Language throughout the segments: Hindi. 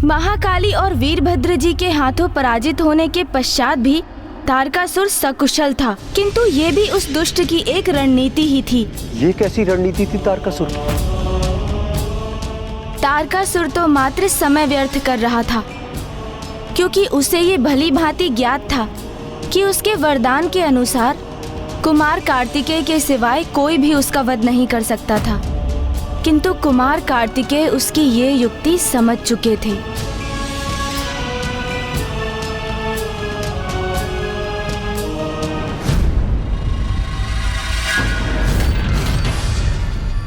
महाकाली और वीरभद्र जी के हाथों पराजित होने के पश्चात भी तारकासुर सकुशल था, किंतु ये भी उस दुष्ट की एक रणनीति ही थी। ये कैसी रणनीति थी तारकासुर की? तारकासुर तो मात्र समय व्यर्थ कर रहा था, क्योंकि उसे ये भली भांति ज्ञात था कि उसके वरदान के अनुसार कुमार कार्तिकेय के सिवाय कोई भी उसका वध नहीं कर सकता था। किंतु कुमार कार्तिकेय उसकी ये युक्ति समझ चुके थे।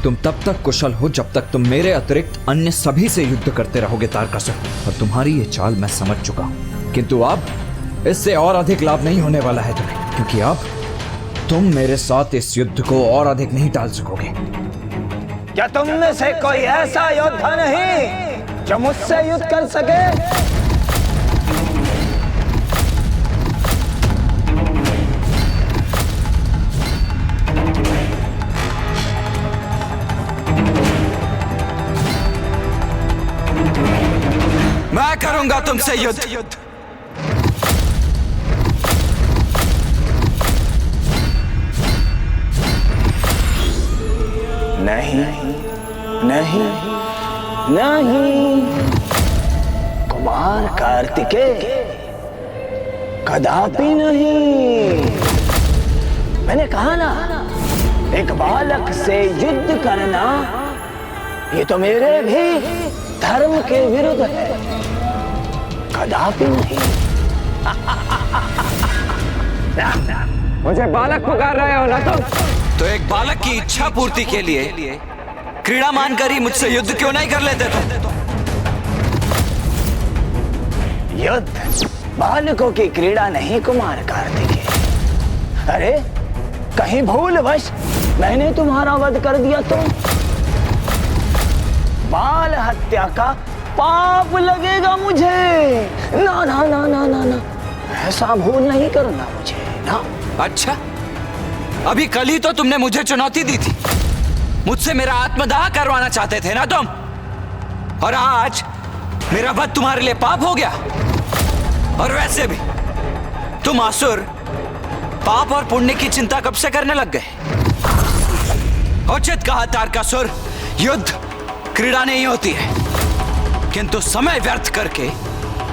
तुम तब तक कुशल हो जब तक तुम मेरे अतिरिक्त अन्य सभी से युद्ध करते रहोगे तारकासुर, और तुम्हारी ये चाल मैं समझ चुका हूं। किंतु अब इससे और अधिक लाभ नहीं होने वाला है तुम्हें, क्योंकि अब तुम मेरे साथ इस युद्ध को और अधिक नहीं टाल सकोगे। क्या तुम में से कोई ऐसा योद्धा नहीं जो मुझसे युद्ध कर सके? मैं करूंगा तुमसे युद्ध। नहीं नहीं नहीं, कुमार कार्तिकेय कदापि नहीं। मैंने कहा ना, एक बालक से युद्ध करना ये तो मेरे भी धर्म के विरुद्ध है। कदापि नहीं। मुझे बालक पुकार रहे हो ना तुम? तो एक बालक की इच्छा पूर्ति के लिए क्रीड़ा मानकर ही मुझसे युद्ध क्यों नहीं कर लेते तुम? युद्ध बालकों की क्रीड़ा नहीं कुमार कार्तिकेय। अरे कहीं भूलवश मैंने तुम्हारा वध कर दिया तो बाल हत्या का पाप लगेगा मुझे। ना ना ना ना ना ना, ऐसा भूल नहीं करना मुझे ना। अच्छा, अभी कल ही तो तुमने मुझे चुनौती दी थी, मुझसे मेरा आत्मदाह करवाना चाहते थे ना तुम, और आज मेरा वध तुम्हारे लिए पाप हो गया। और वैसे भी तुम असुर पाप और पुण्य की चिंता कब से करने लग गए? उचित कहा तारकासुर, युद्ध क्रीड़ा नहीं होती है, किंतु समय व्यर्थ करके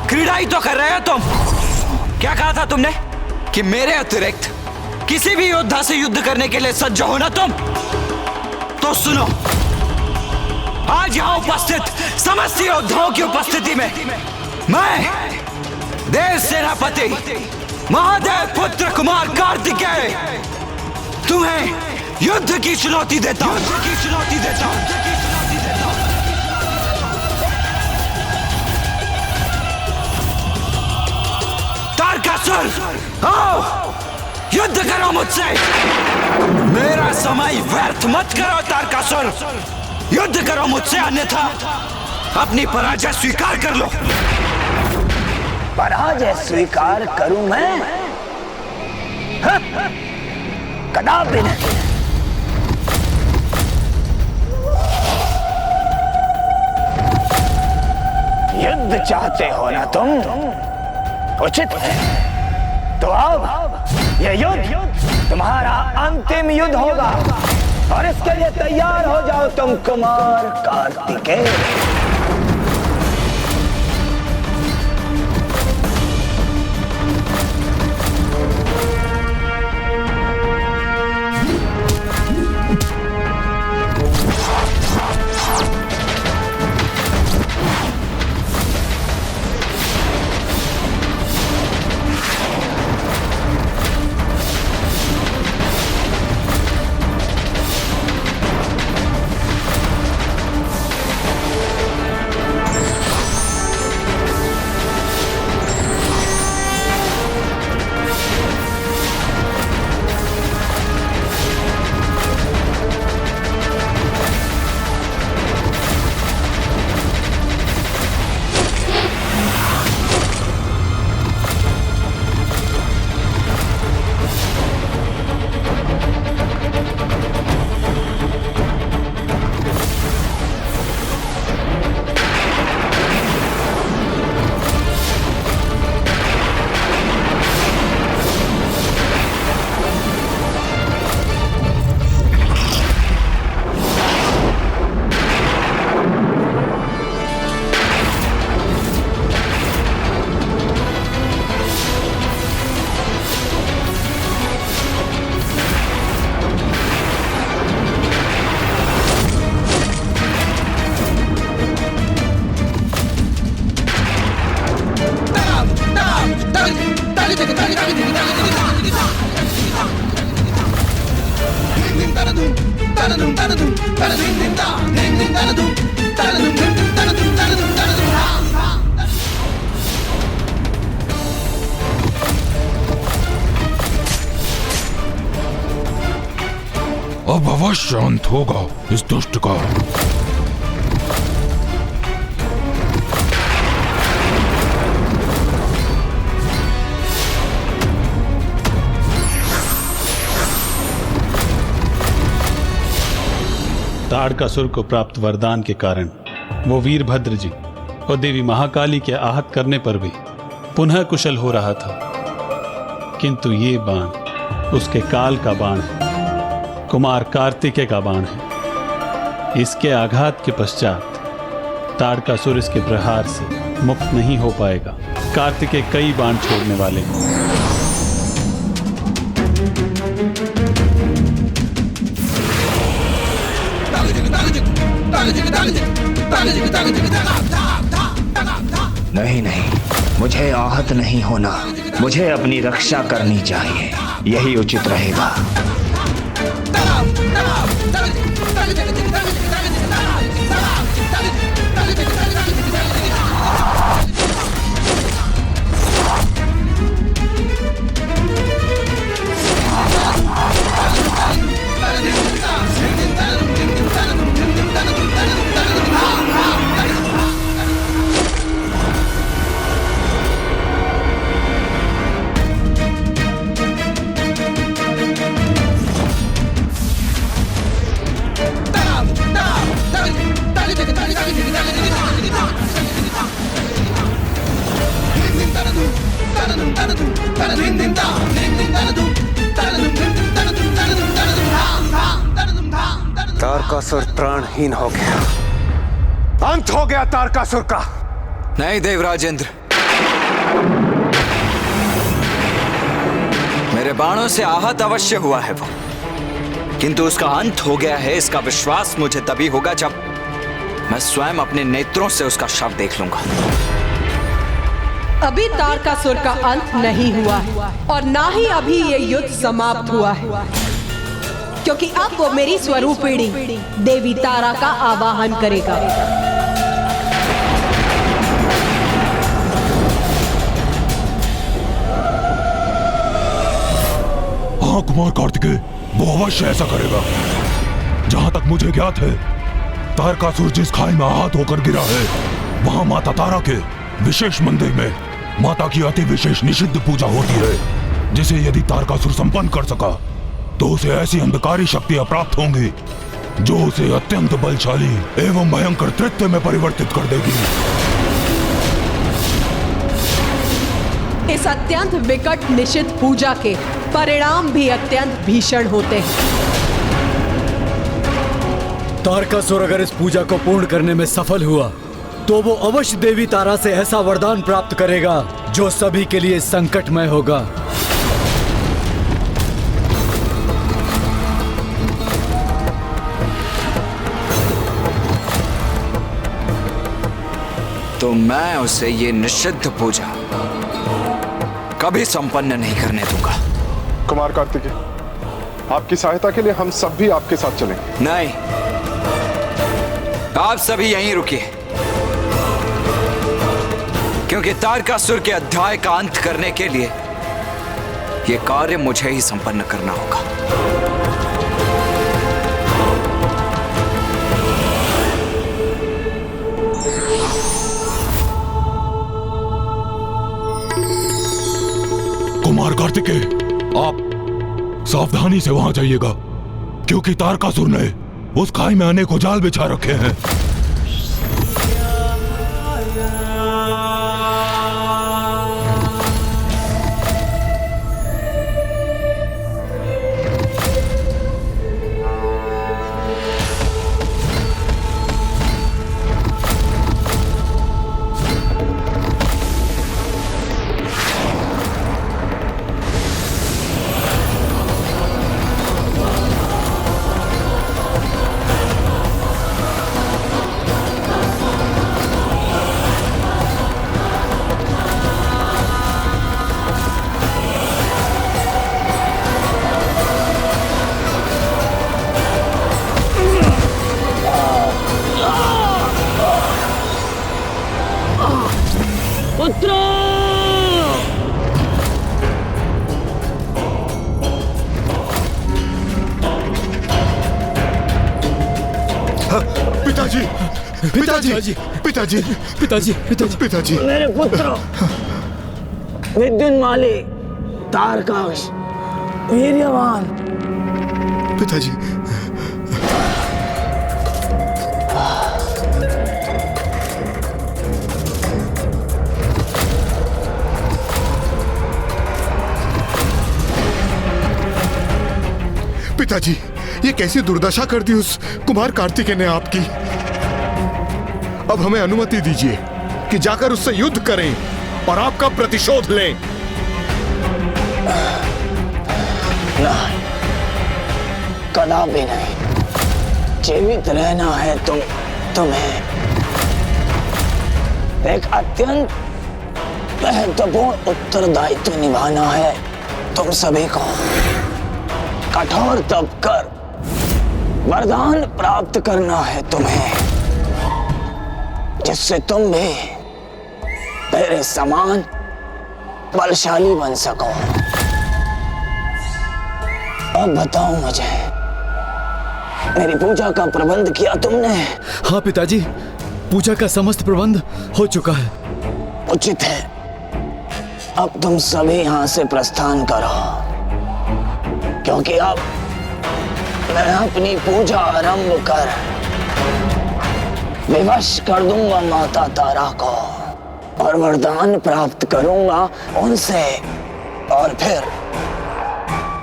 क्रीड़ा ही तो कर रहे हो तुम। क्या कहा था तुमने कि मेरे अतिरिक्त किसी भी योद्धा से युद्ध करने के लिए सज्ज हो ना तुम? तो सुनो, आज यहां उपस्थित समस्त योद्धाओं की उपस्थिति में मैं देव सेनापति महादेव पुत्र कुमार कार्तिकेय तुम्हें युद्ध की चुनौती देता हूं। तारकासुर, आओ युद्ध करो मुझसे। मेरा समय व्यर्थ मत करो तारकासुर, युद्ध करो मुझसे, अन्यथा अपनी पराजय स्वीकार कर लो। पराजय स्वीकार करूं मैं? कदापि नहीं। युद्ध चाहते हो ना तुम? उचित है, तो अब यह युद्ध तुम्हारा अंतिम युद्ध होगा, और इसके लिए तैयार हो जाओ तुम कुमार कार्तिकेय। अब अवश्य अंत होगा इस दुष्ट का। ताड़कासुर को प्राप्त वरदान के कारण वो वीरभद्र जी और देवी महाकाली के आहत करने पर भी पुनः कुशल हो रहा था, किंतु ये बाण उसके काल का बाण है, कुमार कार्तिकेय का बाण है। इसके आघात के पश्चात ताड़कासुर इसके प्रहार से मुक्त नहीं हो पाएगा। कार्तिकेय कई बाण छोड़ने वाले हैं। नहीं नहीं, मुझे आहत नहीं होना, मुझे अपनी रक्षा करनी चाहिए, यही उचित रहेगा। तारकासुर प्राणहीन हो गया, अंत हो गया तारकासुर का। नहीं देवराजेंद्र, मेरे बाणों से आहत अवश्य हुआ है वो, किंतु उसका अंत हो गया है, इसका विश्वास मुझे तभी होगा जब मैं स्वयं अपने नेत्रों से उसका शव देख लूंगा। अभी तारकासुर का अंत नहीं हुआ और ना ही अभी ये युद्ध समाप्त हुआ है, क्योंकि अब वो मेरी स्वरूपिणी देवी तारा का आवाहन करेगा। हाँ कुमार कार्तिकेय, वो अवश्य ऐसा करेगा। जहां तक मुझे ज्ञात है, तारकासुर जिस खाई में आहत होकर गिरा है, वहां माता तारा के विशेष मंदिर में माता की अति विशेष निषिद्ध पूजा होती है, जिसे यदि तारकासुर संपन्न कर सका तो उसे ऐसी अंधकारी शक्तियां प्राप्त होंगी जो उसे अत्यंत बलशाली एवं भयंकर तृत्य में परिवर्तित कर देगी। इस अत्यंत विकट निषिद्ध पूजा के परिणाम भी अत्यंत भीषण होते हैं। तारकासुर अगर इस पूजा को पूर्ण करने में सफल हुआ तो वो अवश्य देवी तारा से ऐसा वरदान प्राप्त करेगा जो सभी के लिए संकटमय होगा। तो मैं उसे ये निषिद्ध पूजा कभी संपन्न नहीं करने दूंगा। कुमार कार्तिकेय, आपकी सहायता के लिए हम सब भी आपके साथ चलेंगे। नहीं, आप सभी यहीं रुकिए, क्योंकि तारकासुर के अध्याय का अंत करने के लिए यह कार्य मुझे ही संपन्न करना होगा। कुमार कार्तिकेय, आप सावधानी से वहां जाइएगा, क्योंकि तारकासुर ने उस खाई में अनेकों जाल बिछा रखे हैं। पुत्र। पिताजी पिताजी पिताजी पिताजी पिताजी पिताजी मेरे पुत्र विद्युन्माली, तारकाश, वीर्यवान। पिताजी पिताजी, ये कैसी दुर्दशा कर दी उस कुमार कार्तिकेय ने आपकी। अब हमें अनुमति दीजिए कि जाकर उससे युद्ध करें और आपका प्रतिशोध लें। नहीं, कदापि नहीं। जीवित रहना है तुम्हें एक अत्यंत महत्वपूर्ण उत्तरदायित्व निभाना है तुम सभी को। कठोर तप कर वरदान प्राप्त करना है तुम्हें, जिससे तुम भी मेरे समान बलशाली बन सको। अब बताओ मुझे, मेरी पूजा का प्रबंध किया तुमने? हाँ पिताजी, पूजा का समस्त प्रबंध हो चुका है। उचित है, अब तुम सभी यहाँ से प्रस्थान करो, क्योंकि अब मैं अपनी पूजा आरंभ कर विवश कर दूंगा माता तारा को और वरदान प्राप्त करूंगा उनसे, और फिर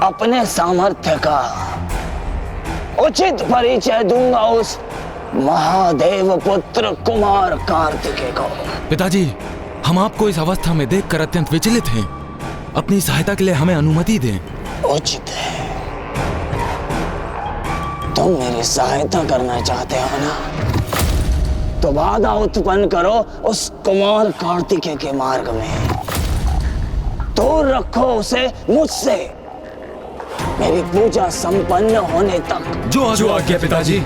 अपने सामर्थ्य का उचित परिचय दूंगा उस महादेव पुत्र कुमार कार्तिकेय को। पिताजी, हम आपको इस अवस्था में देखकर अत्यंत विचलित हैं। अपनी सहायता के लिए हमें अनुमति दें। उचित है, तुम मेरी सहायता करना चाहते हो ना, तो बाधा उत्पन्न करो उस कुमार कार्तिकेय के मार्ग में। दूर रखो उसे मुझसे, मेरी पूजा संपन्न होने तक। जो आज्ञा पिताजी।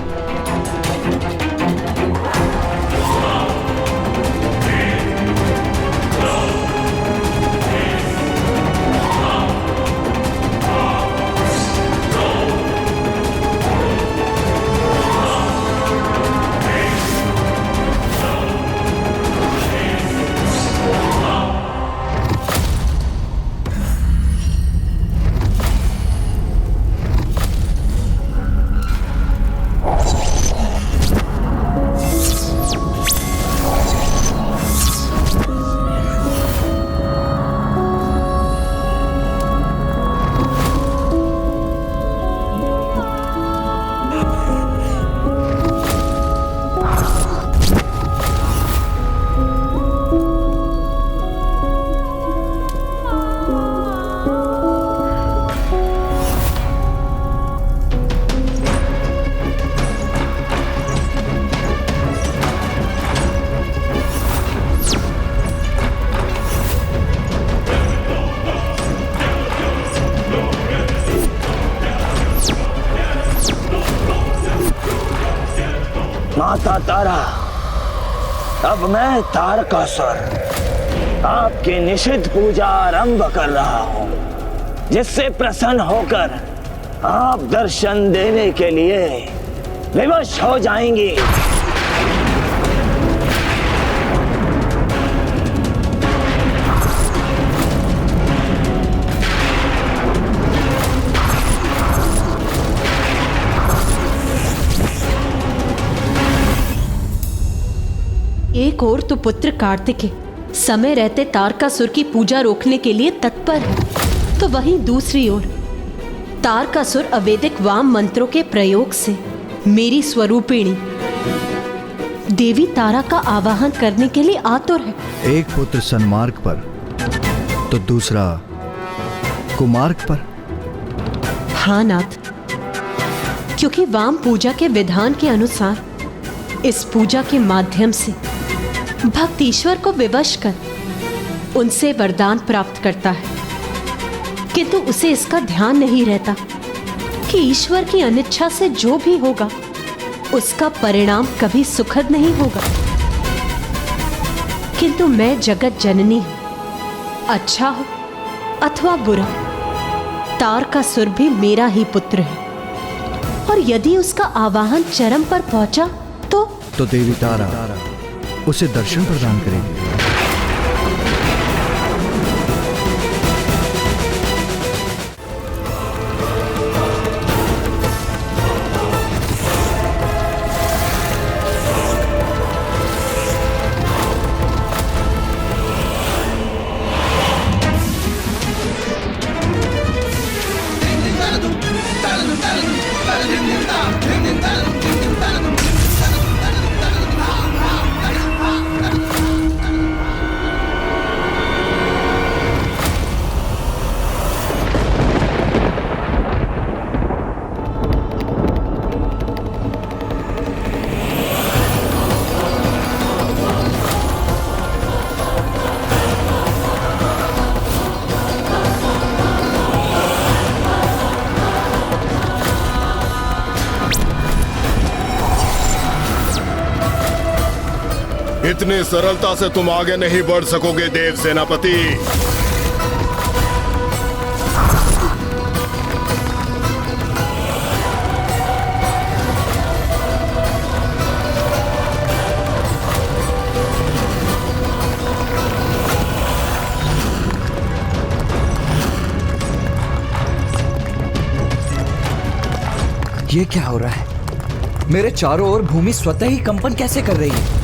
माता तारा, अब मैं तारकासुर आपकी निषिद्ध पूजा आरंभ कर रहा हूं, जिससे प्रसन्न होकर आप दर्शन देने के लिए विवश हो जाएंगी। एक और तो पुत्र कार्तिकेय समय रहते तारकासुर की पूजा रोकने के लिए तत्पर है, तो वहीं दूसरी ओर तारकासुर अवैदिक वाम मंत्रों के प्रयोग से मेरी स्वरूपिणी देवी तारा का आवाहन करने के लिए आतुर है। एक पुत्र सन्मार्ग पर तो दूसरा कुमार्ग पर। हाँ नाथ, क्योंकि वाम पूजा के विधान के अनुसार इस पूजा के माध्यम से भक्त ईश्वर को विवश कर उनसे वरदान प्राप्त करता है, किंतु उसे इसका ध्यान नहीं रहता कि ईश्वर की अनिच्छा से जो भी होगा उसका परिणाम कभी सुखद नहीं होगा। किंतु मैं जगत जननी हूं। अच्छा हो अथवा बुरा, तारकासुर भी मेरा ही पुत्र है, और यदि उसका आवाहन चरम पर पहुंचा तो देवी तारा उसे दर्शन प्रदान करेगी। इतनी सरलता से तुम आगे नहीं बढ़ सकोगे देव सेनापति। ये क्या हो रहा है? मेरे चारों ओर भूमि स्वतः ही कंपन कैसे कर रही है?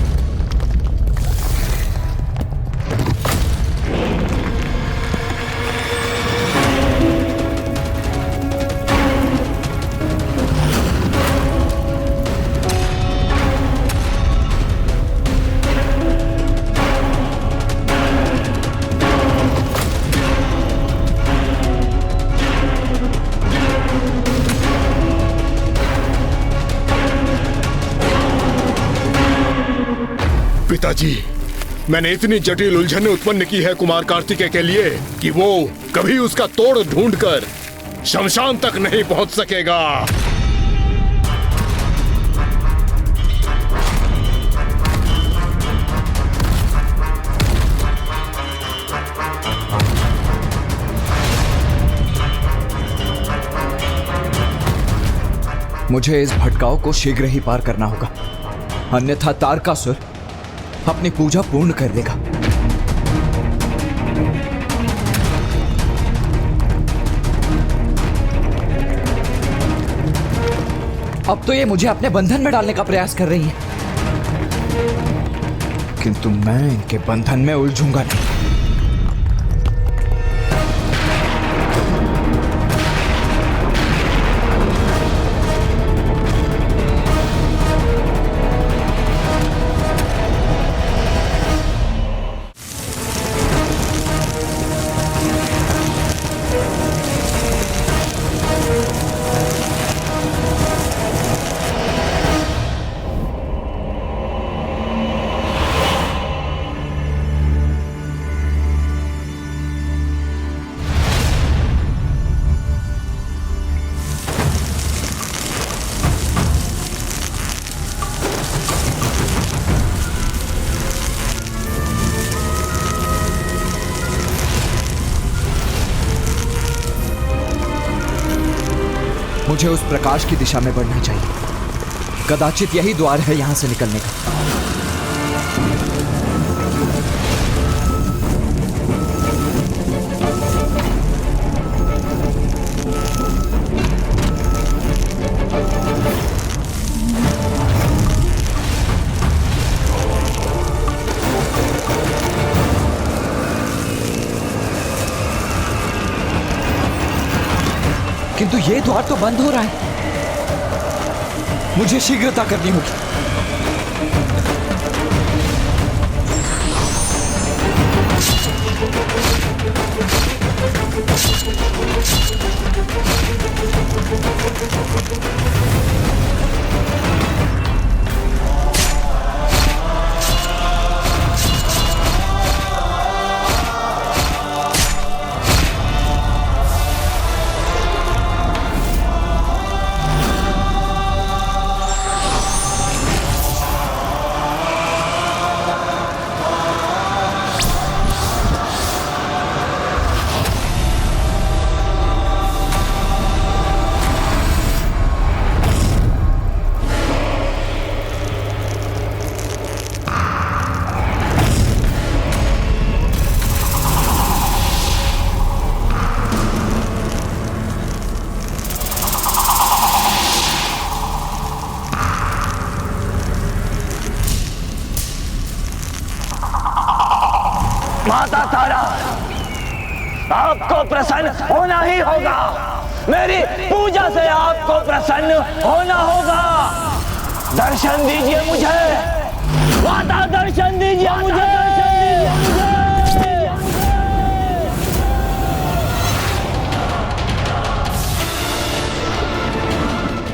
पिताजी, मैंने इतनी जटिल उलझनें उत्पन्न की है कुमार कार्तिकेय के लिए कि वो कभी उसका तोड़ ढूंढकर शमशान तक नहीं पहुंच सकेगा। मुझे इस भटकाव को शीघ्र ही पार करना होगा, अन्यथा तारकासुर अपनी पूजा पूर्ण कर लेगा। अब तो ये मुझे अपने बंधन में डालने का प्रयास कर रही है, किंतु मैं इनके बंधन में उलझूंगा नहीं। मुझे उस प्रकाश की दिशा में बढ़ना चाहिए। कदाचित यही द्वार है यहां से निकलने का। किंतु ये द्वार तो बंद हो रहा है, मुझे शीघ्रता करनी होगी। माता तारा, आपको प्रसन्न होना ही होगा। मेरी पूजा से आपको प्रसन्न होना होगा। दर्शन दीजिए मुझे माता, दर्शन दीजिए मुझे।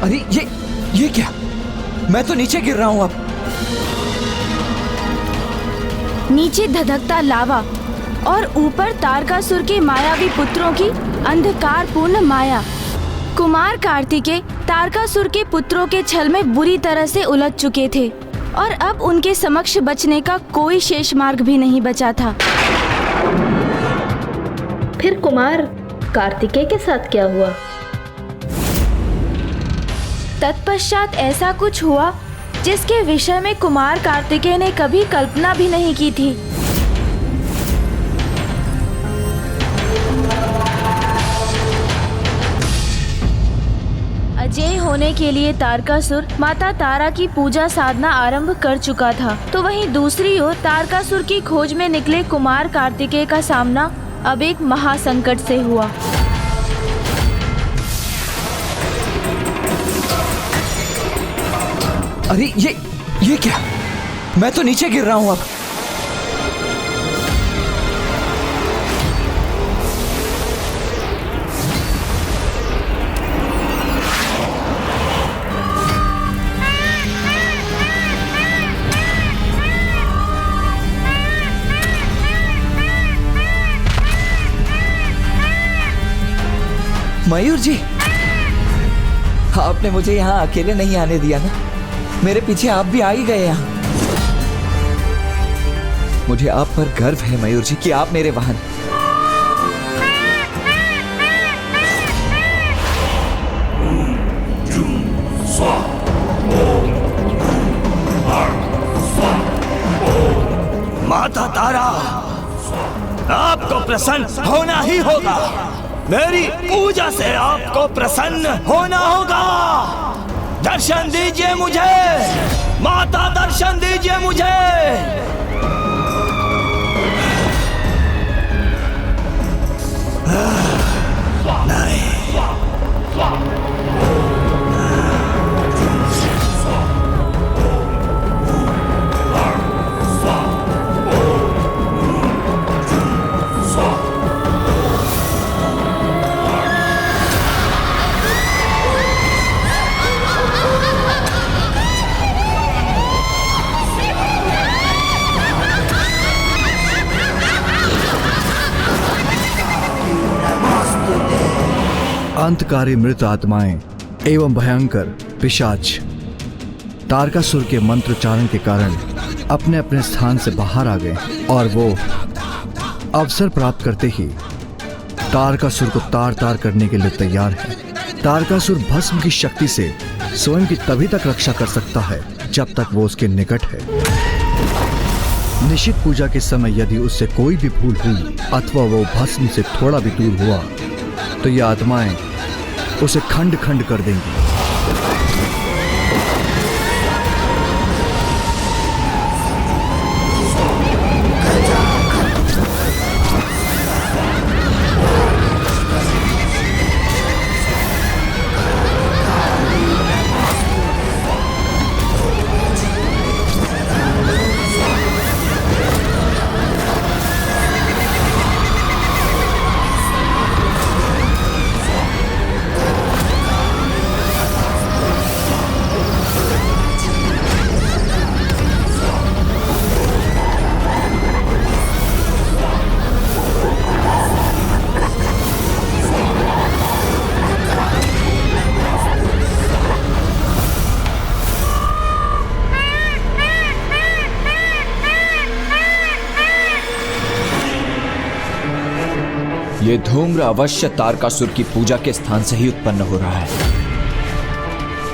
अरे ये क्या? मैं तो नीचे गिर रहा हूं अब। नीचे धधकता लावा और ऊपर तारकासुर के मायावी पुत्रों की अंधकारपूर्ण माया। कुमार कार्तिकेय तारकासुर के पुत्रों के छल में बुरी तरह से उलझ चुके थे और अब उनके समक्ष बचने का कोई शेष मार्ग भी नहीं बचा था। फिर कुमार कार्तिकेय के साथ क्या हुआ? तत्पश्चात ऐसा कुछ हुआ जिसके विषय में कुमार कार्तिकेय ने कभी कल्पना भी नहीं की थी। अजय होने के लिए तारकासुर माता तारा की पूजा साधना आरंभ कर चुका था, तो वहीं दूसरी ओर तारकासुर की खोज में निकले कुमार कार्तिकेय का सामना अब एक महासंकट से हुआ। अरे ये क्या? मैं तो नीचे गिर रहा हूं अब। मयूर जी, आपने मुझे यहाँ अकेले नहीं आने दिया ना? मेरे पीछे आप भी आ ही गए यहाँ। मुझे आप पर गर्व है मयूर जी कि आप मेरे वाहन। माता तारा, आपको प्रसन्न होना ही होगा। मेरी पूजा से आपको प्रसन्न होना होगा। दर्शन दीजिए मुझे माता, दर्शन दीजिए मुझे। नहीं, अंतकारी मृत आत्माएं एवं भयंकर पिशाच तारकासुर के मंत्रोच्चारण के कारण अपने अपने स्थान से बाहर आ गए और वो अवसर प्राप्त करते ही तारकासुर को तार तार करने के लिए तैयार है। तारकासुर भस्म की शक्ति से स्वयं की तभी तक रक्षा कर सकता है जब तक वो उसके निकट है। निश्चित पूजा के समय यदि उससे कोई भी भूल हुई अथवा वो भस्म से थोड़ा भी दूर हुआ तो ये आत्माएं उसे खंड खंड कर देंगी। ये धूम्र अवश्य तारकासुर की पूजा के स्थान से ही उत्पन्न हो रहा है,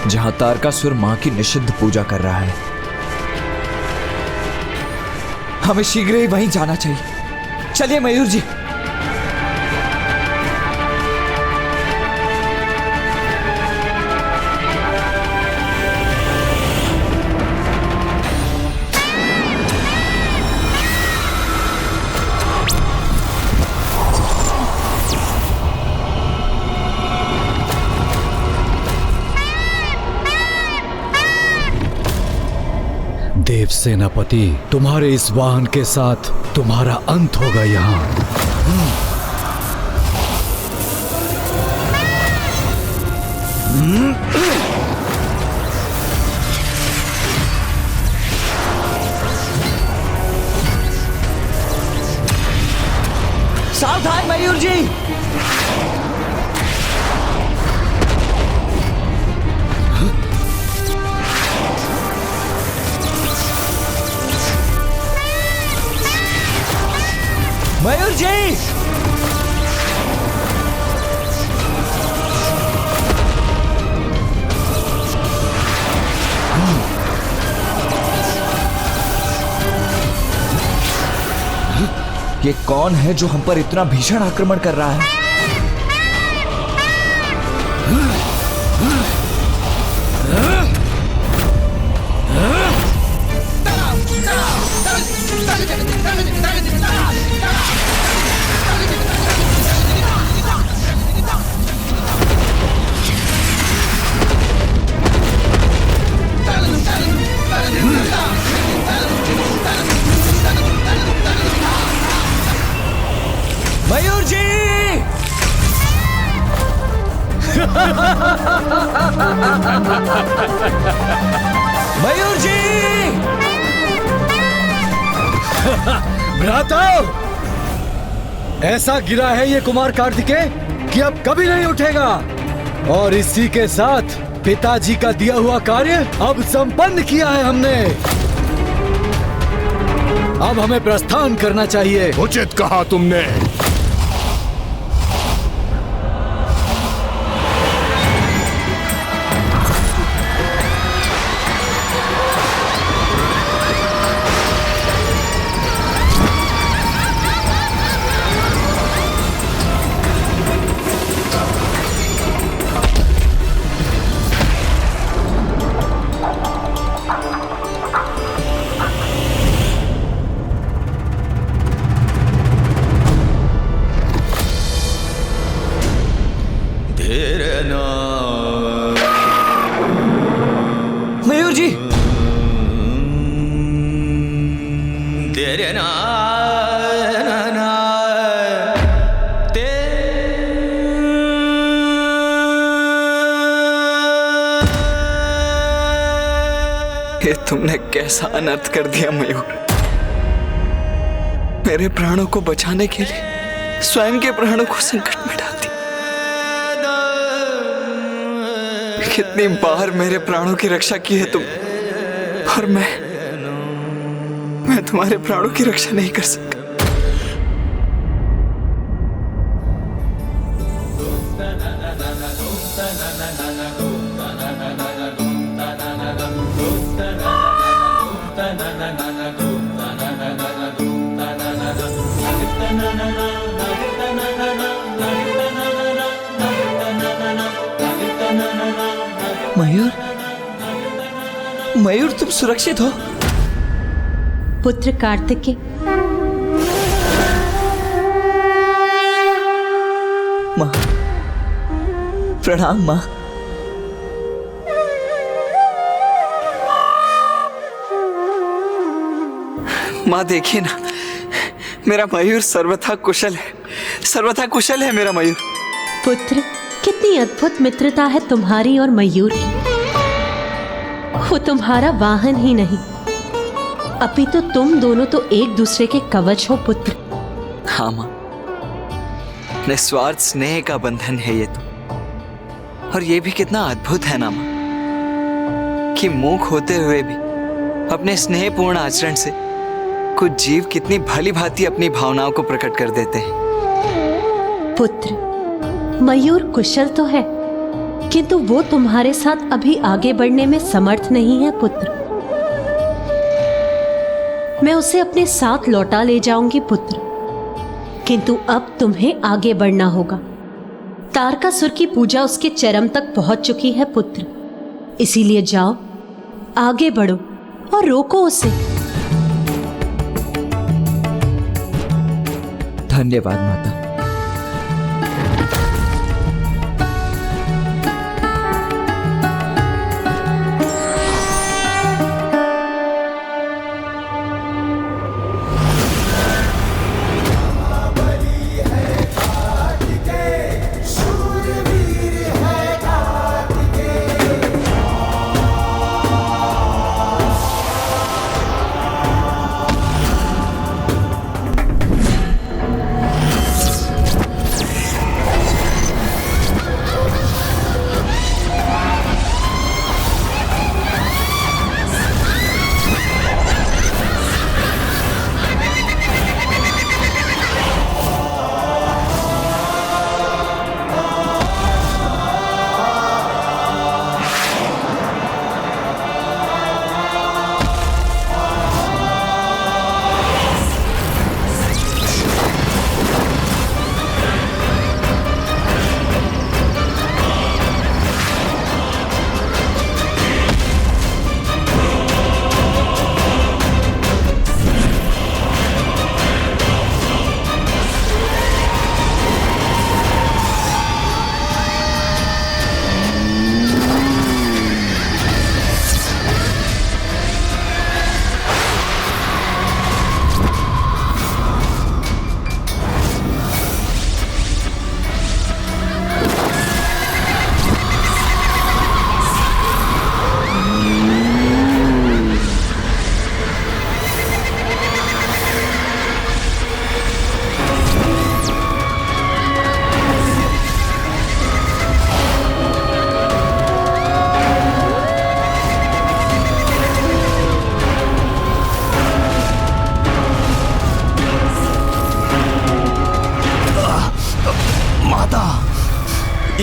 जहां तारकासुर मां की निषिद्ध पूजा कर रहा है। हमें शीघ्र ही वहीं जाना चाहिए। चलिए मयूर जी। सेनापति, तुम्हारे इस वाहन के साथ तुम्हारा अंत होगा यहाँ। सावधान मयूर जी। मयूर जी, ये कौन है जो हम पर इतना भीषण आक्रमण कर रहा है? मयूर जी। मयूर जी। भ्राता, ऐसा गिरा है ये कुमार कार्तिकेय कि अब कभी नहीं उठेगा। और इसी के साथ पिताजी का दिया हुआ कार्य अब संपन्न किया है हमने। अब हमें प्रस्थान करना चाहिए। उचित कहा तुमने। मयूर जी। ये तुमने कैसा अनर्थ कर दिया मयूर। मेरे प्राणों को बचाने के लिए स्वयं के प्राणों को संकट में डाल दिया। कितनी बार मेरे प्राणों की रक्षा की है तुम, और मैं तुम्हारे प्राणों की रक्षा नहीं कर सका। मयूर, मयूर तुम सुरक्षित हो? पुत्र कार्तिकेय, माँ, प्रणाम माँ। माँ देखिए ना, मेरा मयूर सर्वथा कुशल है, सर्वथा कुशल है मेरा मयूर। पुत्र, कितनी अद्भुत मित्रता है तुम्हारी और मयूर की। वो तुम्हारा वाहन ही नहीं, अपितु तुम दोनों तो एक दूसरे के कवच हो पुत्र। हाँ माँ, निस्वार्थ स्नेह का बंधन है ये तो। और ये भी कितना अद्भुत है ना माँ, कि मूक होते हुए भी अपने स्नेहपूर्ण आचरण से कुछ जीव कितनी भली भांति अपनी भावनाओं को प्रकट कर देते हैं। पुत्र, मयूर कुशल तो है, किंतु वो तुम्हारे साथ अभी आगे बढ़ने में समर्थ नहीं है पुत्र। मैं उसे अपने साथ लौटा ले जाऊंगी पुत्र, किंतु अब तुम्हें आगे बढ़ना होगा। तारकासुर की पूजा उसके चरम तक पहुंच चुकी है पुत्र, इसीलिए जाओ, आगे बढ़ो और रोको उसे। धन्यवाद माता।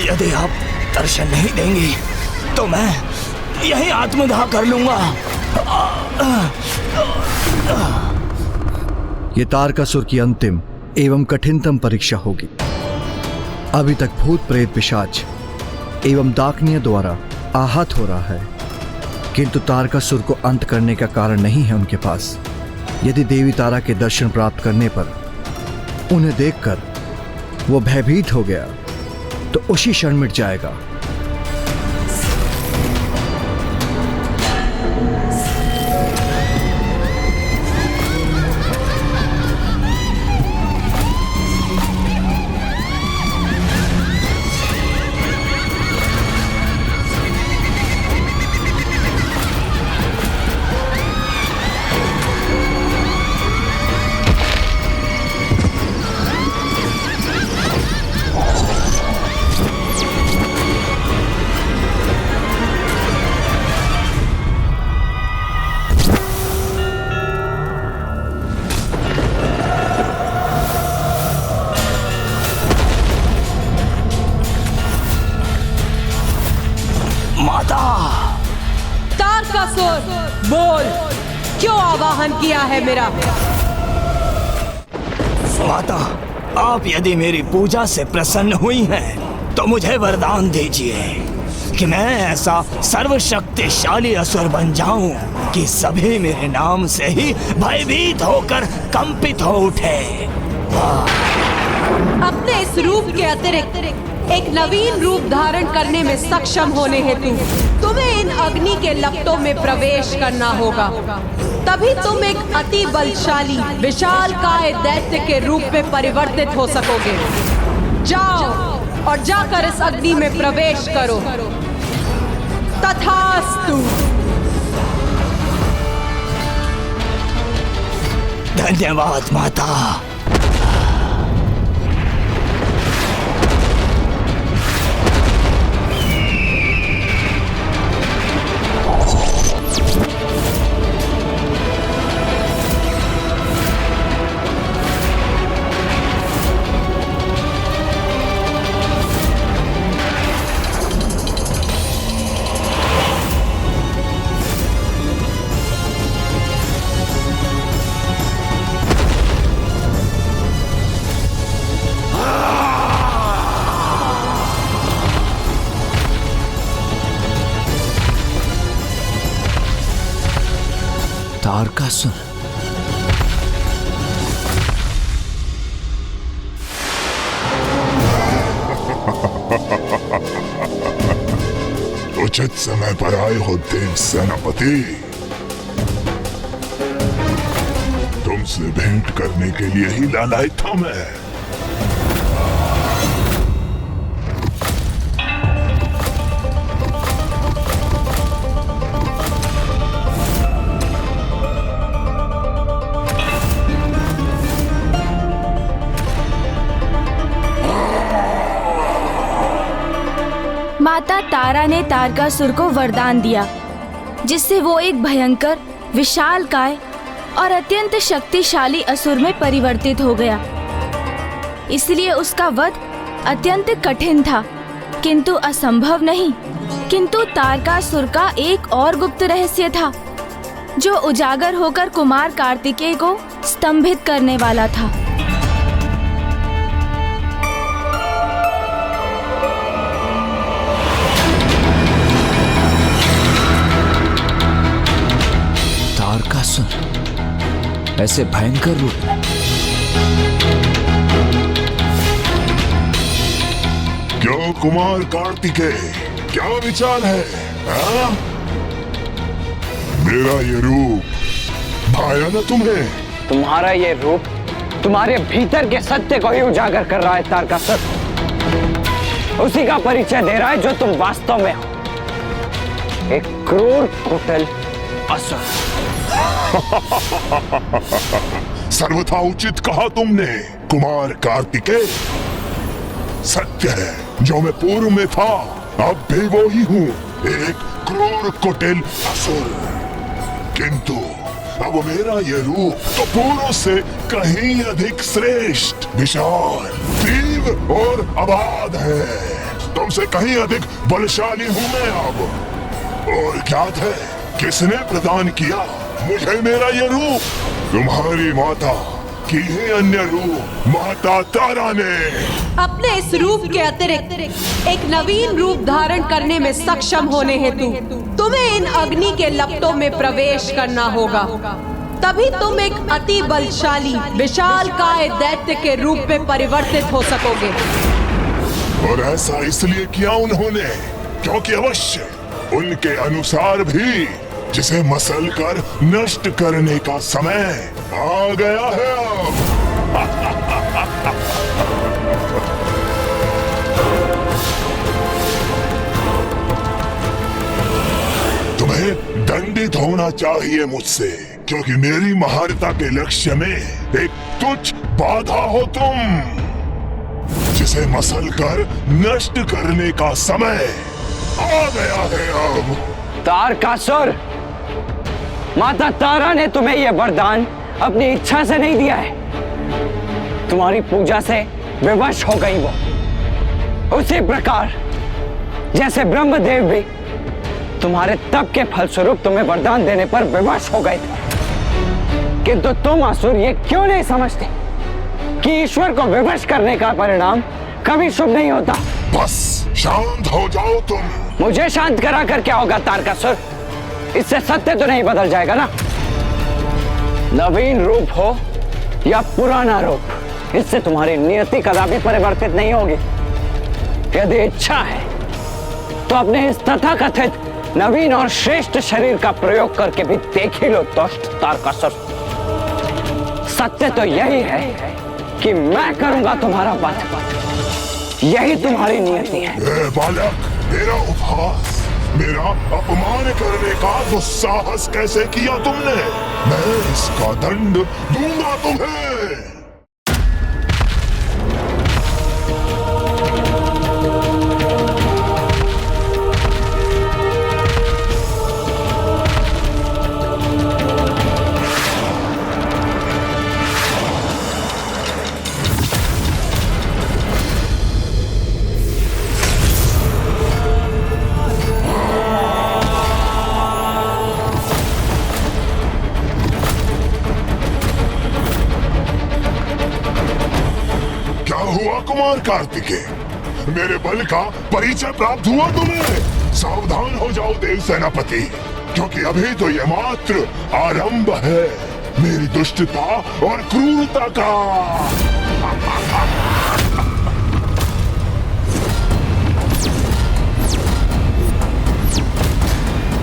यदि आप दर्शन नहीं देंगे तो मैं यही आत्मदाह कर लूंगा। ये तारकासुर की अंतिम एवं कठिनतम परीक्षा होगी। अभी तक भूत प्रेत पिशाच एवं डाकनियों द्वारा आहत हो रहा है, किंतु तारकासुर को अंत करने का कारण नहीं है उनके पास। यदि देवी तारा के दर्शन प्राप्त करने पर उन्हें देखकर वो भयभीत हो गया तो उसी क्षण मिट जाएगा। तारकासुर, बोल, क्यों आवाहन किया है मेरा? माता, आप यदि मेरी पूजा से प्रसन्न हुई हैं, तो मुझे वरदान दीजिए कि मैं ऐसा सर्वशक्तिशाली असुर बन जाऊं कि सभी मेरे नाम से ही भयभीत होकर कंपित हो उठे। अपने इस रूप के अतिरिक्त एक नवीन रूप धारण करने में सक्षम होने हेतु तुम्हें इन अग्नि के लपटों में प्रवेश करना होगा। तभी तुम एक अति बलशाली विशालकाय दैत्य के रूप में परिवर्तित हो सकोगे। जाओ और जाकर इस अग्नि में प्रवेश करो। तथास्तु। धन्यवाद माता। तारकासुर, उचित समय पर आए हो देव सेनापति। तुमसे भेंट करने के लिए ही लालायित था मैं। माता तारा ने तारकासुर को वरदान दिया, जिससे वो एक भयंकर, विशालकाय और अत्यंत शक्तिशाली असुर में परिवर्तित हो गया। इसलिए उसका वध अत्यंत कठिन था, किंतु असंभव नहीं। किंतु तारकासुर का एक और गुप्त रहस्य था, जो उजागर होकर कुमार कार्तिकेय को स्तंभित करने वाला था। तारकासुर ऐसे भयंकर रूप में? क्यों कुमार कार्तिकेय, क्या विचार है? हाँ? मेरा ये रूप भाया ना तुम्हें? तुम्हारा ये रूप तुम्हारे भीतर के सत्य को ही उजागर कर रहा है तारकासुर। उसी का परिचय दे रहा है जो तुम वास्तव में हो, एक क्रूर कुटिल असुर। सर्वथा उचित कहा तुमने कुमार कार्तिकेय। सत्य है, जो मैं पूर्व में था अब भी वो ही हूँ, एक क्रूर कुटिल असुर। किंतु अब मेरा ये रूप तो पूर्व से कहीं अधिक श्रेष्ठ, विशाल, तीव्र और अबाध है। तुमसे कहीं अधिक बलशाली हूँ मैं अब। और ज्ञात है किसने प्रदान किया मुझे मेरा ये रूप? तुम्हारी माता की ही अन्य रूप माता तारा ने। अपने इस रूप के अतिरिक्त एक नवीन रूप धारण करने में सक्षम होने हेतु तुम्हें इन अग्नि के लपटों में प्रवेश करना होगा। तभी तुम एक अति बलशाली विशालकाय दैत्य के रूप में परिवर्तित हो सकोगे। और ऐसा इसलिए किया उन्होंने क्योंकि अवश्य उनके अनुसार भी जिसे मसल कर नष्ट करने का समय आ गया है अब। तुम्हें दंडित होना चाहिए मुझसे, क्योंकि मेरी महानता के लक्ष्य में एक तुच्छ बाधा हो तुम, जिसे मसल कर नष्ट करने का समय आ गया है अब। तारकासुर, माता तारा ने तुम्हें यह वरदान अपनी इच्छा से नहीं दिया है, तुम्हारी पूजा से विवश हो गई वो। उसी प्रकार जैसे ब्रह्मदेव भी तुम्हारे तप के फलस्वरूप तुम्हें वरदान देने पर विवश हो गए थे। किंतु तुम असुर ये क्यों नहीं समझते कि ईश्वर को विवश करने का परिणाम कभी शुभ नहीं होता। बस शांत हो जाओ तुम। मुझे शांत करा कर क्या होगा तारकासुर? इससे सत्य तो नहीं बदल जाएगा ना। नवीन रूप हो या पुराना रूप, इससे तुम्हारी नियति कदापि परिवर्तित नहीं होगी। यदि इच्छा है तो अपने इस तथाकथित नवीन और श्रेष्ठ शरीर का प्रयोग करके भी देख ही लो दुष्ट तारकासुर। सत्य तो यही है कि मैं करूंगा तुम्हारा वध, यही तुम्हारी नियति है। बालक, मेरा उपहास, मेरा अपमान करने का दुस्साहस कैसे किया तुमने? मैं इसका दंड दूंगा तुम्हें। कुमार कार्तिकेय, मेरे बल का परिचय प्राप्त हुआ तुम्हें? सावधान हो जाओ देव सेनापति, क्योंकि अभी तो यह मात्र आरंभ है मेरी दुष्टता और क्रूरता का।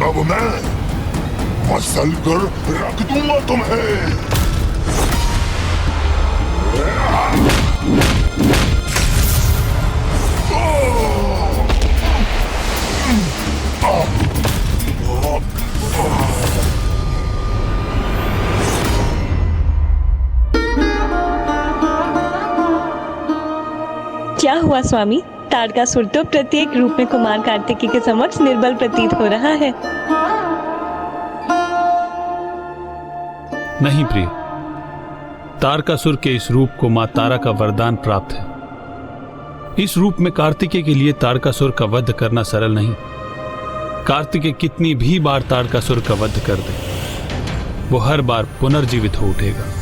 अब मैं मसल कर रख दूंगा तुम्हें। क्या हुआ स्वामी? तारकासुर तो प्रत्येक रूप में कुमार कार्तिकेय के समक्ष निर्बल प्रतीत हो रहा है। नहीं प्रिय, तारकासुर के इस रूप को मां तारा का वरदान प्राप्त है। इस रूप में कार्तिकेय के लिए तारकासुर का वध करना सरल नहीं। कार्तिकेय कितनी भी बार तारकासुर का वध कर दे, वो हर बार पुनर्जीवित हो उठेगा।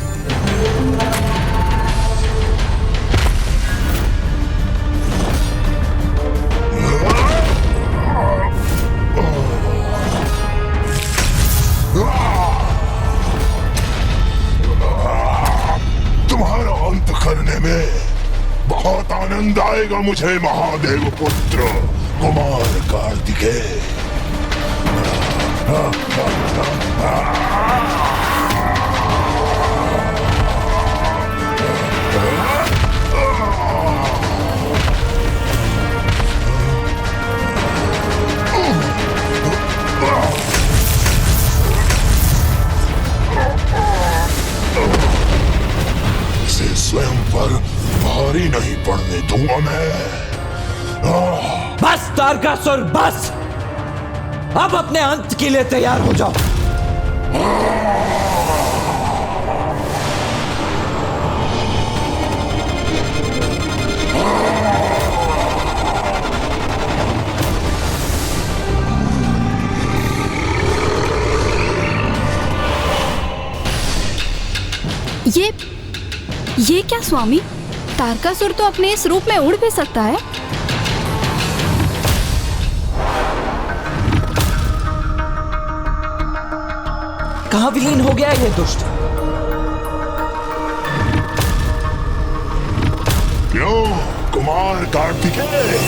तुम्हारा अंत करने में बहुत आनंद आएगा मुझे महादेव पुत्र कुमार कार्तिकेय। इसे स्वयं पर भारी नहीं पड़ने दूंगा मैं। बस तारकासुर बस, अब अपने अंत के लिए तैयार हो जाओ। क्या स्वामी, तारकासुर तो अपने इस रूप में उड़ भी सकता है। कहाँ विलीन हो गया ये दुष्ट? क्यों कुमार कार्तिकेय?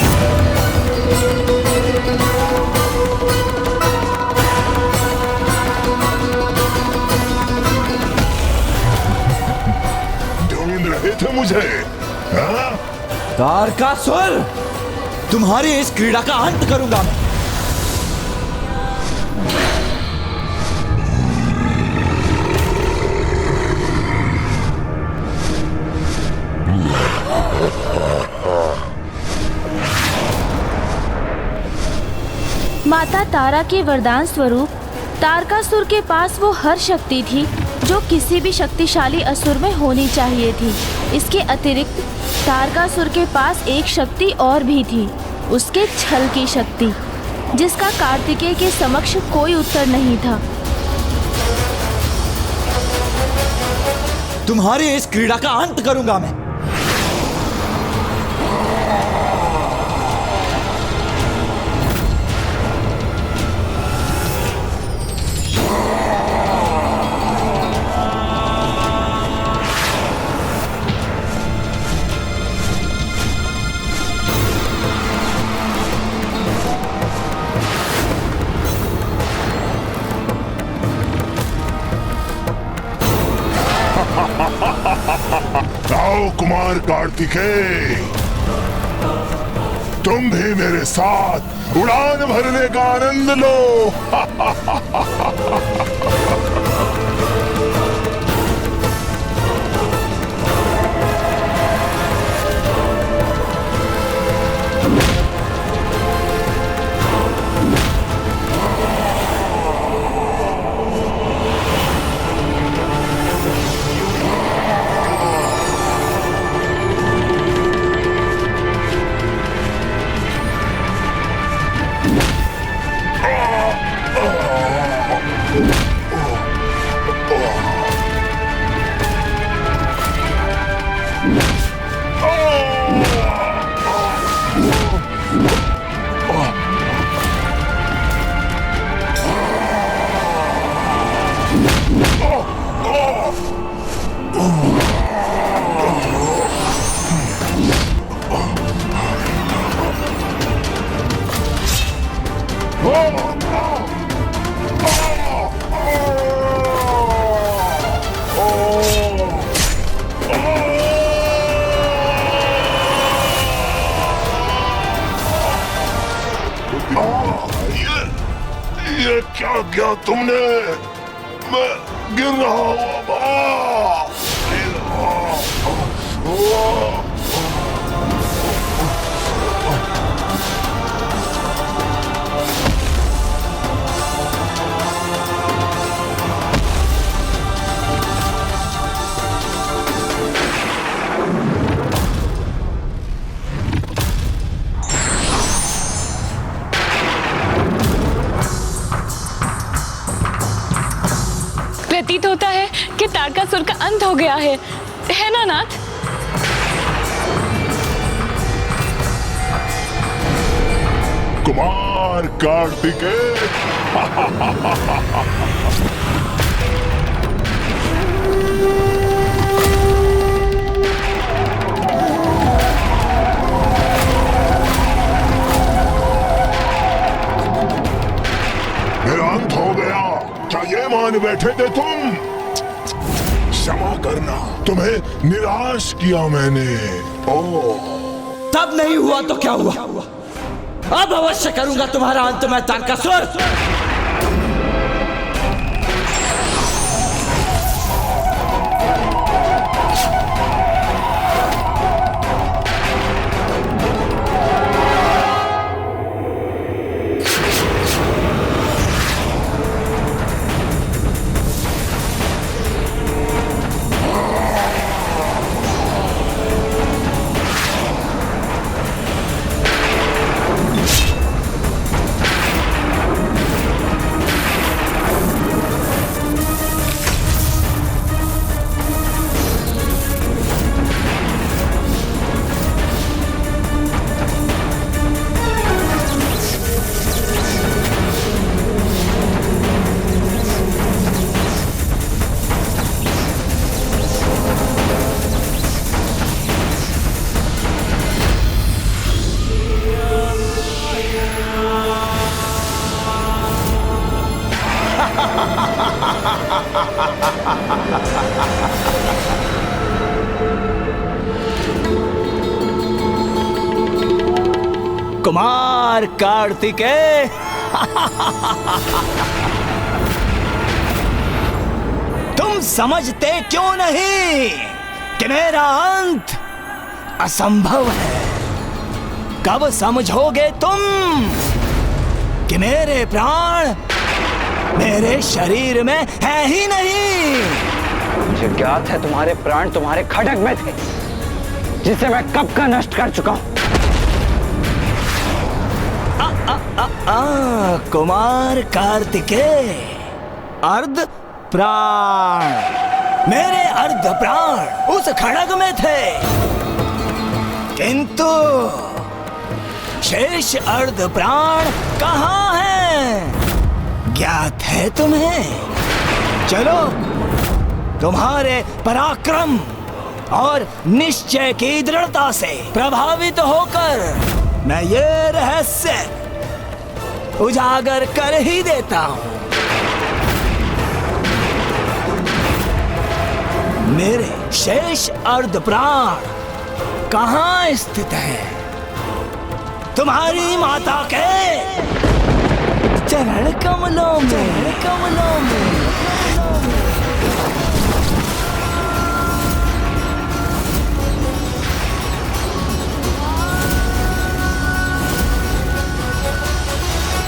ढूंढ रहे थे मुझे, हाँ? तारकासुर, तुम्हारी इस क्रीड़ा का अंत करूंगा मैं। माता तारा के वरदान स्वरूप तारकासुर के पास वो हर शक्ति थी जो किसी भी शक्तिशाली असुर में होनी चाहिए थी। इसके अतिरिक्त तारकासुर के पास एक शक्ति और भी थी, उसके छल की शक्ति, जिसका कार्तिकेय के समक्ष कोई उत्तर नहीं था। तुम्हारी इस क्रीड़ा का अंत करूंगा मैं। आओ कुमार कार्तिकेय, तुम भी मेरे साथ उड़ान भरने का आनंद लो। ये क्या किया तुमने? मैं गिर रहा हूँ। प्रतीत होता है कि तारकासुर का अंत हो गया है ना नाथ? कुमार कार्तिकेय, मेरा अंत हो गया, क्या ये मान बैठे थे तुम? क्षमा करना, तुम्हें निराश किया मैंने। तब नहीं हुआ तो क्या हुआ? अब अवश्य करूंगा तुम्हारा अंत मैं तारकासुर। कुमार कार्तिकेय। तुम समझते क्यों नहीं कि मेरा अंत असंभव है? कब समझोगे तुम कि मेरे प्राण मेरे शरीर में है ही नहीं? मुझे ज्ञात है तुम्हारे प्राण तुम्हारे खड्ग में थे, जिसे मैं कब का नष्ट कर चुका हूं। कुमार कार्तिकेय, अर्ध प्राण, मेरे अर्ध प्राण उस खड्ग में थे, किंतु शेष अर्ध प्राण कहाँ हैं? ज्ञात है तुम्हें? चलो, तुम्हारे पराक्रम और निश्चय की दृढ़ता से प्रभावित होकर मैं ये रहस्य उजागर कर ही देता हूं। मेरे शेष अर्ध प्राण कहाँ स्थित है? तुम्हारी माता के चरण कमलों में।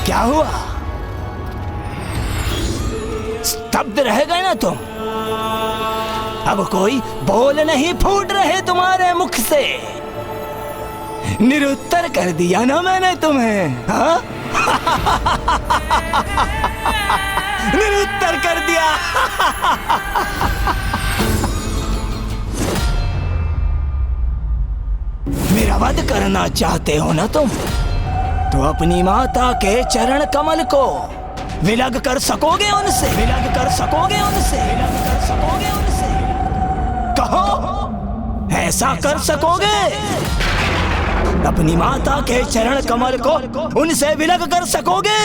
क्या हुआ? स्तब्ध रह गए ना तुम? अब कोई बोल नहीं फूट रहे तुम्हारे मुख से? निरुत्तर कर दिया ना मैंने तुम्हें, हाँ? निरुत्तर कर दिया। मेरा वध करना चाहते हो ना तुम? तो अपनी माता के चरण कमल को विलग कर सकोगे उनसे? कहो, ऐसा कर सकोगे? अपनी माता के चरण कमल को उनसे विलग कर सकोगे?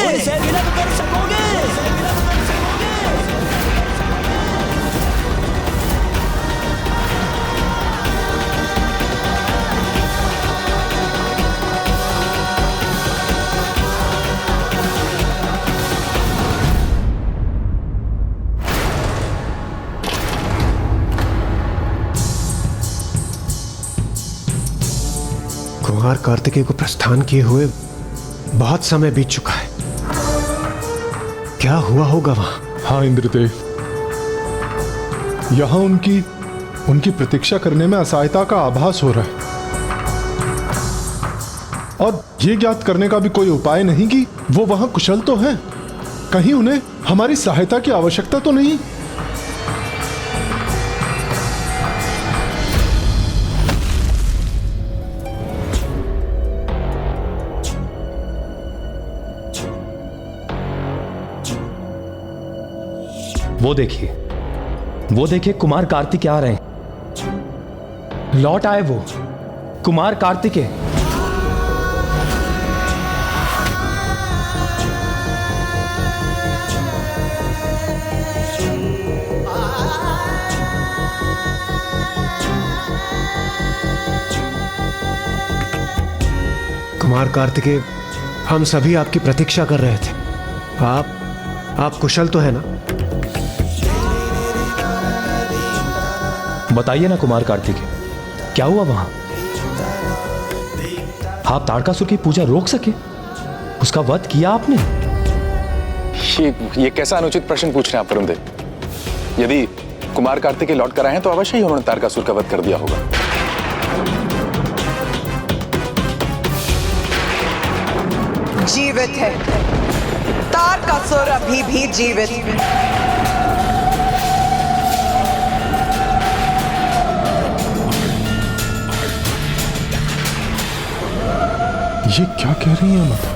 कुमार कार्तिकेय को प्रस्थान किए हुए बहुत समय बीत चुका है। क्या हुआ होगा वहां? हाँ इंद्रदेव, यहां उनकी प्रतीक्षा करने में असहायता का आभास हो रहा है, और ये ज्ञात करने का भी कोई उपाय नहीं कि वो वहां कुशल तो हैं, कहीं उन्हें हमारी सहायता की आवश्यकता तो नहीं। वो देखिए कुमार कार्तिकेय आ रहे हैं। लौट आए वो कुमार कार्तिकेय। कुमार कार्तिकेय, हम सभी आपकी प्रतीक्षा कर रहे थे। आप कुशल तो है ना? बताइए ना कुमार कार्तिकेय, क्या हुआ वहां? आप तारकासुर की पूजा रोक सके? उसका वध किया आपने? ये कैसा अनुचित प्रश्न पूछ रहे हैं आप वरुणदेव? यदि कुमार कार्तिकेय लौट कर आए हैं तो अवश्य ही उन्होंने तारकासुर का वध कर दिया होगा। जीवित है, तारकासुर अभी भी जीवित है। ये क्या कह रही है माता?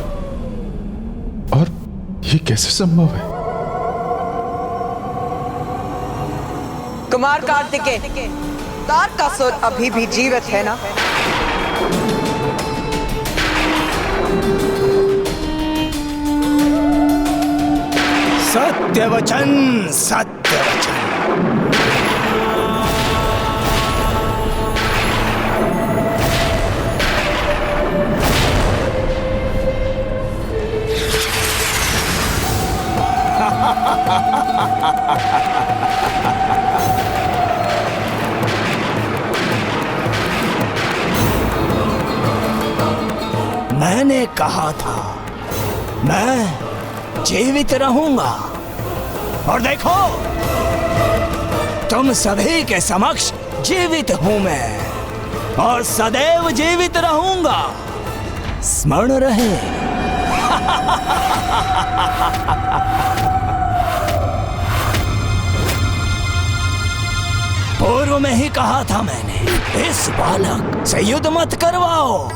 और ये कैसे संभव है? कुमार कार्तिकेय, तारकासुर अभी भी जीवित है ना? सत्य वचन, सत्य वचन। मैंने कहा था मैं जीवित रहूंगा, और देखो तुम सभी के समक्ष जीवित हूं मैं, और सदैव जीवित रहूंगा। स्मरण रहे। पूर्व में ही कहा था मैंने, इस बालक से युद्ध मत करवाओ,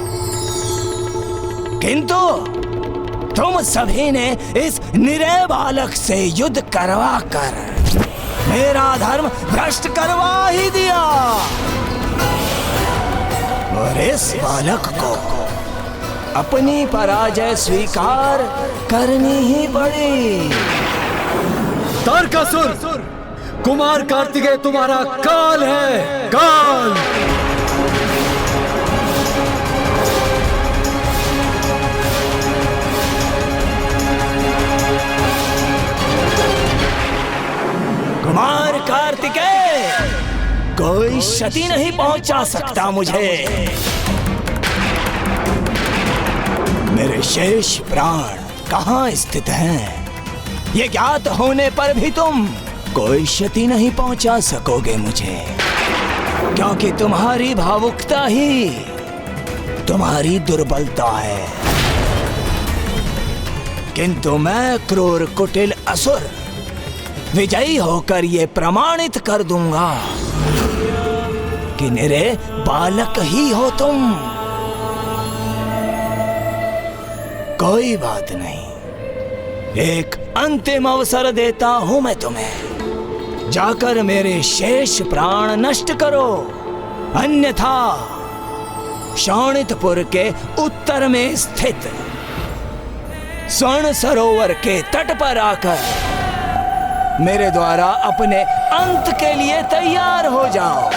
किंतु तुम सभी ने इस निरय बालक से युद्ध करवा कर मेरा धर्म भ्रष्ट करवा ही दिया, और इस बालक को अपनी पराजय स्वीकार करनी ही पड़ी। तारकासुर, कुमार कार्तिकेय तुम्हारा काल है, काल। कुमार कार्तिकेय, कोई क्षति नहीं पहुंचा सकता मुझे। मेरे शेष प्राण कहाँ स्थित हैं, ये ज्ञात होने पर भी तुम कोई क्षति नहीं पहुंचा सकोगे मुझे, क्योंकि तुम्हारी भावुकता ही तुम्हारी दुर्बलता है। किंतु मैं क्रूर कुटिल असुर विजयी होकर ये प्रमाणित कर दूंगा कि निरे बालक ही हो तुम। कोई बात नहीं, एक अंतिम अवसर देता हूं मैं तुम्हें, जाकर मेरे शेष प्राण नष्ट करो, अन्यथा शोणितपुर के उत्तर में स्थित स्वर्ण सरोवर के तट पर आकर मेरे द्वारा अपने अंत के लिए तैयार हो जाओ।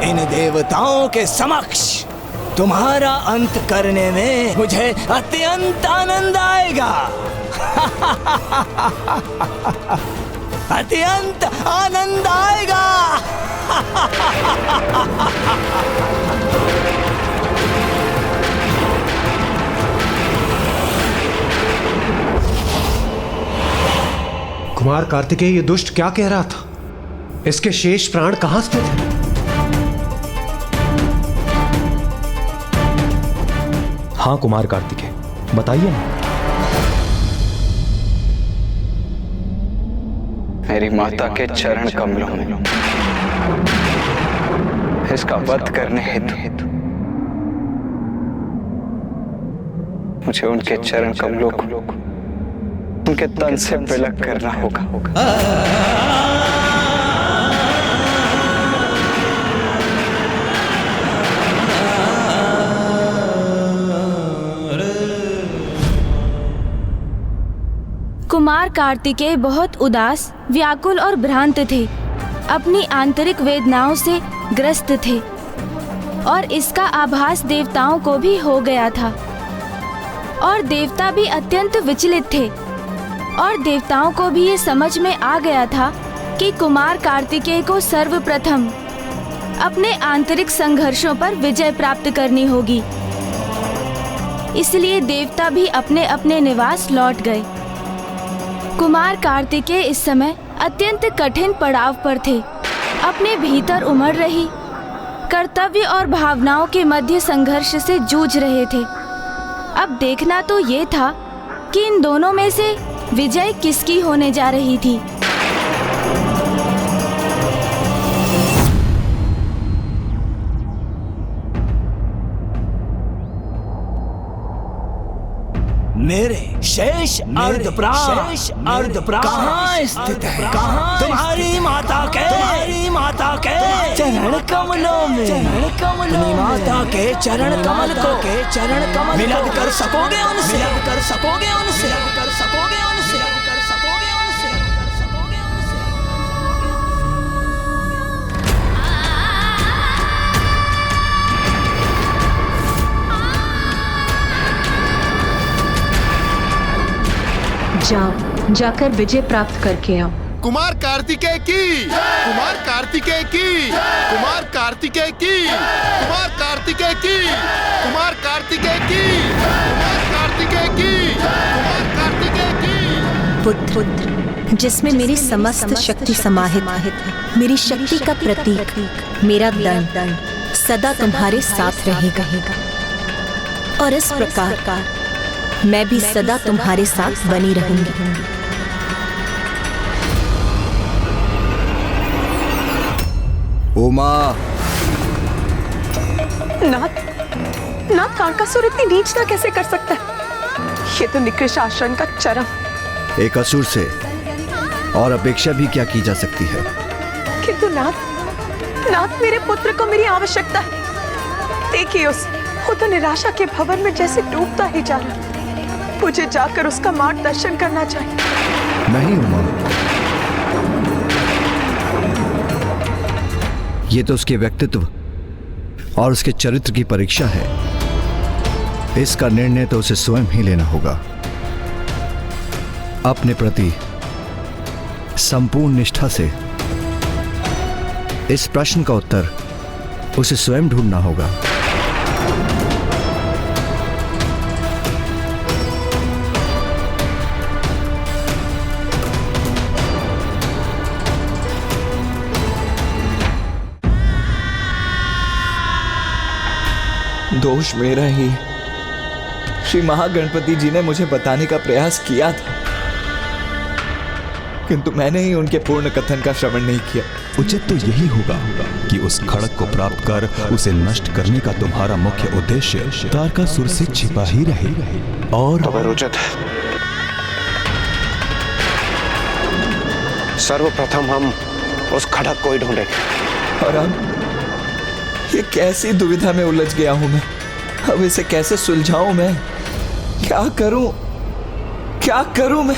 इन देवताओं के समक्ष तुम्हारा अंत करने में मुझे अत्यंत आनंद आएगा। अत्यंत आनंद आएगा। कुमार कार्तिकेय, ये दुष्ट क्या कह रहा था? इसके शेष प्राण कहां स्थित हैं? हाँ कुमार कार्तिकेय, बताइए ना। मेरी माता के चरण कमलों में इसका वध करने हेतु मुझे उनके चरण कमलों को उनके तन से विलग करना होगा। कुमार कार्तिकेय बहुत उदास, व्याकुल और भ्रांत थे, अपनी आंतरिक वेदनाओं से ग्रस्त थे, और इसका आभास देवताओं को भी हो गया था, और देवता भी अत्यंत विचलित थे, और देवताओं को भी ये समझ में आ गया था कि कुमार कार्तिकेय को सर्वप्रथम अपने आंतरिक संघर्षों पर विजय प्राप्त करनी होगी। इसलिए देवता भी अपने अपने निवास लौट गए। कुमार कार्तिकेय इस समय अत्यंत कठिन पड़ाव पर थे, अपने भीतर उमड़ रही कर्तव्य और भावनाओं के मध्य संघर्ष से जूझ रहे थे। अब देखना तो ये था कि इन दोनों में से विजय किसकी होने जा रही थी। मेरे शेष अर्ध प्राण कहाँ स्थित है? तुम्हारी माता के चरण कमलों में। अपनी माता के चरण कमल को मिलन कर सकोगे उनसे? जाओ, जाकर विजय प्राप्त करके आओ। कुमार कार्तिकेय की, कुमार कार्तिकेय की, कुमार कार्तिकेय की, कुमार कार्तिकेय कार्तिकेय की, कुमार कार्तिकेय की, कुमार कार्तिकेय की, कुमार कार्तिकेय की। पुत्र जिसमें मेरी समस्त शक्ति समाहित है, मेरी शक्ति का प्रतीक मेरा दंड सदा तुम्हारे साथ रहेगा और इस प्रकार मैं भी सदा तुम्हारे साथ बनी रहूंगी। उमा, नाथ, तारकासुर इतनी नीचता कैसे कर सकता है? ये तो निकृष्ट आचरण का चरम। एक असुर से और अपेक्षा भी क्या की जा सकती है? किंतु नाथ मेरे पुत्र को मेरी आवश्यकता है। देखिए वो तो निराशा के भंवर में जैसे डूबता ही जा रहा। मुझे जाकर उसका मार्गदर्शन करना चाहिए। नहीं उमा, ये तो उसके व्यक्तित्व और उसके चरित्र की परीक्षा है। इसका निर्णय तो उसे स्वयं ही लेना होगा। अपने प्रति संपूर्ण निष्ठा से इस प्रश्न का उत्तर उसे स्वयं ढूंढना होगा। दोष मेरा ही। श्री महागणपति जी ने मुझे बताने का प्रयास किया था, किंतु मैंने ही उनके पूर्ण कथन का श्रवण नहीं किया। उचित तो यही होगा कि उस खड़ग को प्राप्त कर उसे नष्ट करने का तुम्हारा मुख्य उद्देश्य तारकासुर से छिपा ही रहे। और उचित है। सर्वप्रथम हम उस खड़ग को ही ढूंढेंगे। और अब ये कैसी दुविधा में उलझ गया हूं मैं। अब इसे कैसे सुलझाऊं मैं? क्या करूं मैं?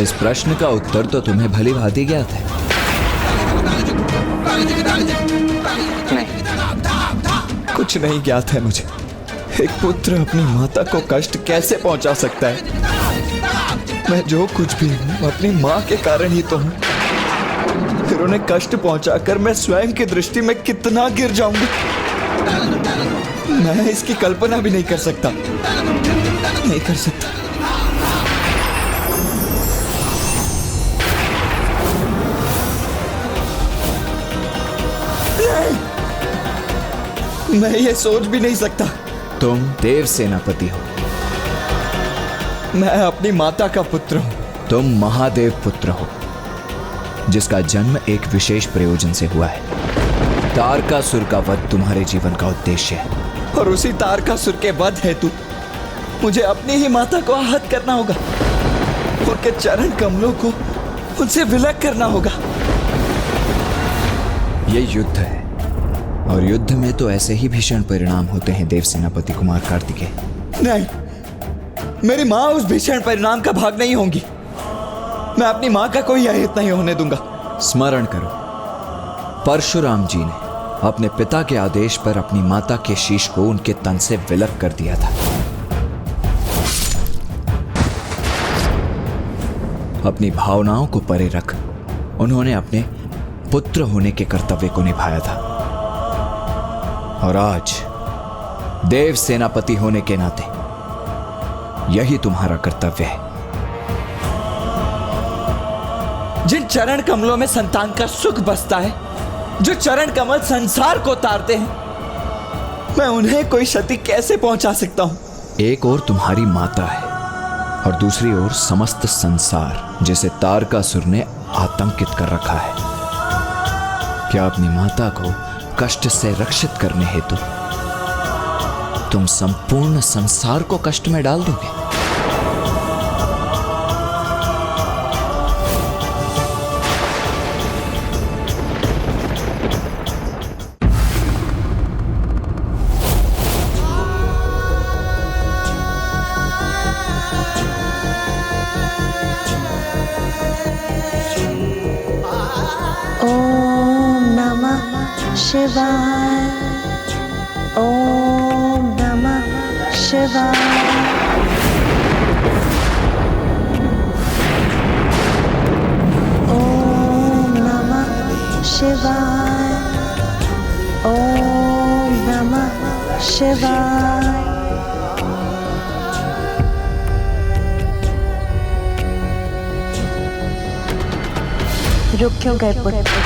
इस प्रश्न का उत्तर तो तुम्हें भली भांति ज्ञात है। कुछ नहीं ज्ञात है मुझे। एक पुत्र अपनी माता को कष्ट कैसे पहुंचा सकता है? मैं जो कुछ भी हूं अपनी माँ के कारण ही तो हूं। फिर उन्हें कष्ट पहुंचाकर मैं स्वयं की दृष्टि में कितना गिर जाऊंगा, मैं इसकी कल्पना भी नहीं कर सकता। मैं ये सोच भी नहीं सकता। तुम देव सेनापति हो, मैं अपनी माता का पुत्र हूं। तुम महादेव पुत्र हो, जिसका जन्म एक विशेष प्रयोजन से हुआ है। तारकासुर का वध तुम्हारे जीवन का उद्देश्य है, और उसी तारकासुर के वध हेतु मुझे अपनी ही माता को आहत करना होगा। उनके चरण कमलों को उनसे विलग करना होगा। ये युद्ध है, और युद्ध में तो ऐसे ही भीषण परिणाम होते हैं देव सेनापति कुमार कार्तिकेय। नहीं, मेरी माँ उस भीषण परिणाम का भाग नहीं होंगी। मैं अपनी माँ का कोई अहित नहीं होने दूंगा। स्मरण करो, परशुराम जी ने अपने पिता के आदेश पर अपनी माता के शीश को उनके तन से विलग कर दिया था। अपनी भावनाओं को परे रख उन्होंने अपने पुत्र होने के कर्तव्य को निभाया था, और आज देव सेनापति होने के नाते यही तुम्हारा कर्तव्य है। जिन चरण कमलों में संतान का सुख बसता है, जो चरण कमल संसार को तारते हैं, मैं उन्हें कोई क्षति कैसे पहुंचा सकता हूं? एक ओर तुम्हारी माता है, और दूसरी ओर समस्त संसार, जिसे तारकासुर ने आतंकित कर रखा है। क्या अपनी माता को कष्ट से रक्षित करने हेतु तुम संपूर्ण संसार को कष्ट में डाल दोगे? शिवाय, ओम नमः शिवाय ओम नमः शिवाय। रुक क्यों गए पुत्र?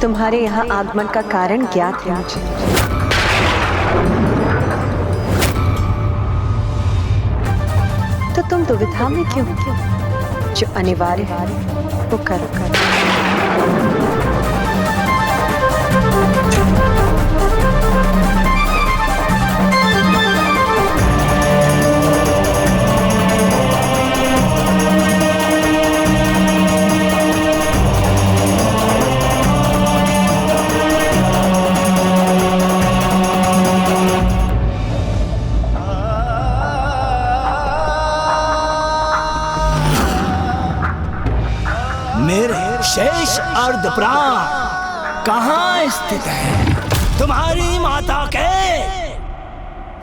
तुम्हारे यहाँ आगमन का कारण ज्ञात है मुझे। तो तुम दुविधा में क्यों? जो अनिवार्य है वो करो। शेष अर्धप्राण कहाँ स्थित है? तुम्हारी माता के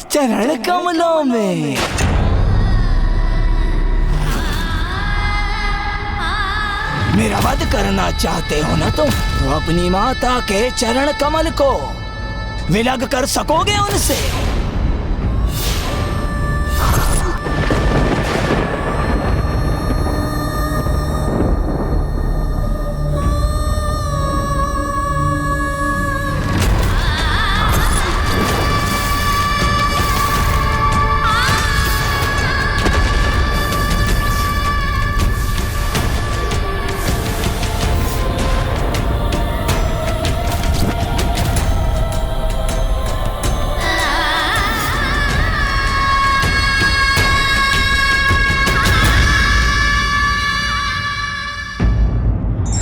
चरण कमलों में। मेरा वध करना चाहते हो ना तुम, तो अपनी माता के चरण कमल को विलग कर सकोगे उनसे?